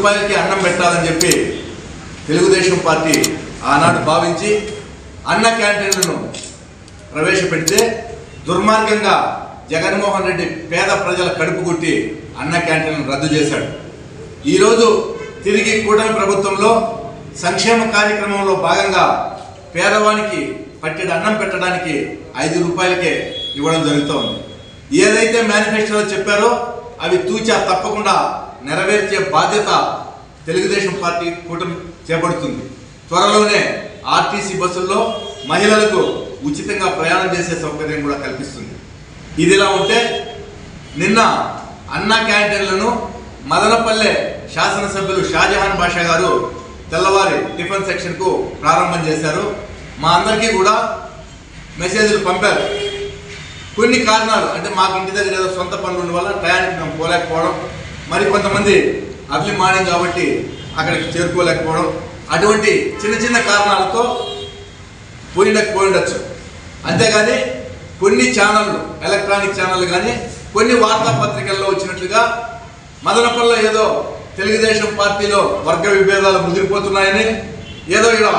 రూపాయలకి అన్నం పెట్టాలని చెప్పి తెలుగుదేశం పార్టీ ఆనాడు భావించి అన్న క్యాంటీన్లను ప్రవేశపెడితే దుర్మార్గంగా జగన్మోహన్ రెడ్డి పేద ప్రజల కడుపు కొట్టి అన్న క్యాంటీన్లను రద్దు చేశాడు. ఈరోజు తిరిగి కూటమి ప్రభుత్వంలో సంక్షేమ కార్యక్రమంలో భాగంగా పేదవానికి పట్టెడు అన్నం పెట్టడానికి 5 రూపాయలకే ఇవ్వడం జరుగుతోంది. ఏదైతే మేనిఫెస్టోలో చెప్పారో అవి తూచా తప్పకుండా నెరవేర్చే బాధ్యత తెలుగుదేశం పార్టీ కూటమి చేపడుతుంది. త్వరలోనే ఆర్టీసీ బస్సుల్లో మహిళలకు ఉచితంగా ప్రయాణం చేసే సౌకర్యం కూడా కల్పిస్తుంది. ఇదిలా ఉంటే నిన్న అన్నా క్యాంటీన్లను మదనపల్లె శాసనసభ్యులు షాజహాన్ బాషా గారు తెల్లవారి టిఫిన్ సెక్షన్కు ప్రారంభం చేశారు. మా అందరికీ కూడా మెసేజ్లు పంపారు. కొన్ని కారణాలు అంటే మాకు ఇంటి దగ్గర ఏదో సొంత పనులు ఉన్న వల్ల టయానికి మేము పోలేకపోవడం, మరి కొంతమంది అర్లీ మార్నింగ్ కాబట్టి అక్కడికి చేరుకోలేకపోవడం, అటువంటి చిన్న చిన్న కారణాలతో పోయిండొచ్చు. అంతేగాని కొన్ని ఛానళ్ళు, ఎలక్ట్రానిక్ ఛానళ్ళు కానీ కొన్ని వార్తాపత్రికల్లో వచ్చినట్లుగా మదనపల్లిలో ఏదో తెలుగుదేశం పార్టీలో వర్గ విభేదాలు ముదిరిపోతున్నాయని, ఏదో ఇలా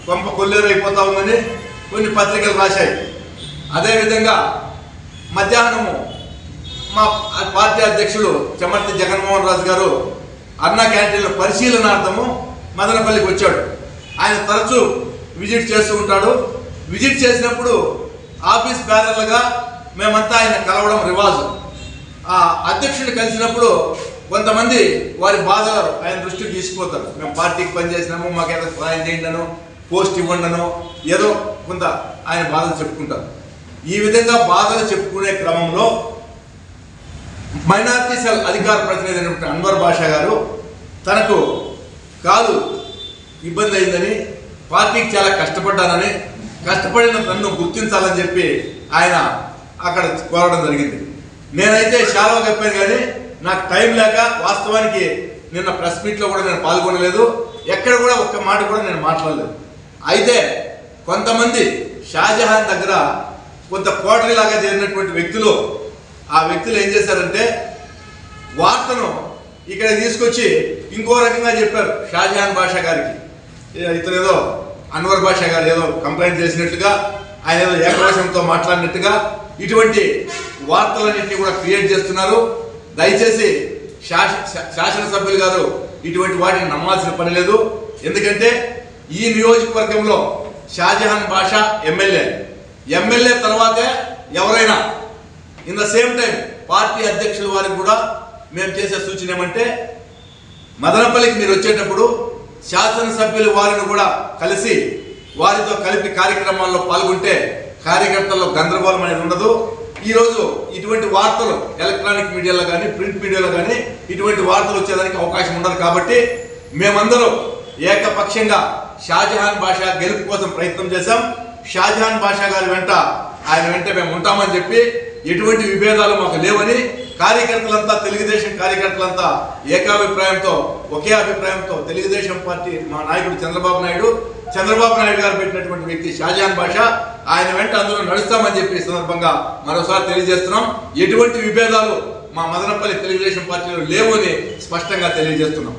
కొంప కొల్లేరు అయిపోతా ఉందని కొన్ని పత్రికలు రాశాయి. అదేవిధంగా మధ్యాహ్నము మా పార్టీ అధ్యక్షులు చెమర్తి జగన్మోహన్ రాజు గారు అన్నా క్యాంటీన్ల పరిశీలనార్థము మదనపల్లికి వచ్చాడు. ఆయన తరచూ విజిట్ చేస్తూ ఉంటాడు. విజిట్ చేసినప్పుడు ఆఫీస్ బ్యానర్లుగా మేమంతా ఆయన కలవడం రివాజు. ఆ అధ్యక్షుడిని కలిసినప్పుడు కొంతమంది వారి బాధలు ఆయన దృష్టికి తీసుకుపోతారు. మేము పార్టీకి పనిచేసినాము, మాకేదో సహాయం చేయండినో, పోస్ట్ ఇవ్వండినో, ఏదో కొంత ఆయన బాధలు చెప్పుకుంటారు. ఈ విధంగా బాధలు చెప్పుకునే క్రమంలో మైనార్టీ సెల్ అధికార ప్రతినిధి అయినటువంటి అన్వర్ బాషా గారు తనకు కాదు ఇబ్బంది అయిందని, పార్టీకి చాలా కష్టపడ్డానని, కష్టపడిన నన్ను గుర్తించాలని చెప్పి ఆయన అక్కడ కోరడం జరిగింది. నేనైతే చాలా చెప్పాను కానీ నాకు టైం లేక వాస్తవానికి నిన్న ప్రెస్ మీట్లో కూడా నేను పాల్గొనలేదు. ఎక్కడ కూడా ఒక్క మాట కూడా నేను మాట్లాడలేదు. అయితే కొంతమంది షాజహాన్ దగ్గర కొంత కోటరీలాగా చేరినటువంటి వ్యక్తులు, ఆ వ్యక్తులు ఏం చేశారంటే వార్తను ఇక్కడ తీసుకొచ్చి ఇంకో రకంగా చెప్పారు. షాజహాన్ బాషా గారికి ఇతను ఏదో అన్వర్ బాషా గారు ఏదో కంప్లైంట్ చేసినట్లుగా, ఆయన ఏదో ఏకవశంతో మాట్లాడినట్టుగా ఇటువంటి వార్తలన్నింటినీ కూడా క్రియేట్ చేస్తున్నారు. దయచేసి శాసనసభ్యులు గారు ఇటువంటి వాటిని నమ్మాల్సిన పని లేదు. ఎందుకంటే ఈ నియోజకవర్గంలో షాజహాన్ బాషా ఎమ్మెల్యే తర్వాతే ఎవరైనా. In the same time party అధ్యక్షుల వారికి కూడా మేము చేసే సూచన ఏమంటే మదనపల్లికి మీరు వచ్చేటప్పుడు శాసనసభ్యులు వారిని కూడా కలిసి వారితో కలిపి కార్యక్రమాల్లో పాల్గొంటే కార్యకర్తల్లో గందరగోళం అనేది ఉండదు. ఈరోజు ఇటువంటి వార్తలు ఎలక్ట్రానిక్ మీడియాలో కానీ ప్రింట్ మీడియాలో కానీ ఇటువంటి వార్తలు వచ్చేదానికి అవకాశం ఉండదు. కాబట్టి మేమందరం ఏకపక్షంగా షాజహాన్ బాషా గెలుపు కోసం ప్రయత్నం చేశాం. షాజహాన్ బాషా గారి వెంట ఆయన వెంట మేము ఉంటామని చెప్పి ఎటువంటి విభేదాలు మాకు లేవని కార్యకర్తలంతా, తెలుగుదేశం కార్యకర్తలంతా ఏకాభిప్రాయంతో, ఒకే అభిప్రాయంతో తెలుగుదేశం పార్టీ మా నాయకుడు చంద్రబాబు నాయుడు గారు పెట్టినటువంటి వ్యక్తి షాజహాన్ బాషా, ఆయన వెంట అందరూ నడుస్తామని చెప్పి ఈ సందర్భంగా మరోసారి తెలియజేస్తున్నాం. ఎటువంటి విభేదాలు మా మదనపల్లి తెలుగుదేశం పార్టీలో లేవు అని స్పష్టంగా తెలియజేస్తున్నాం.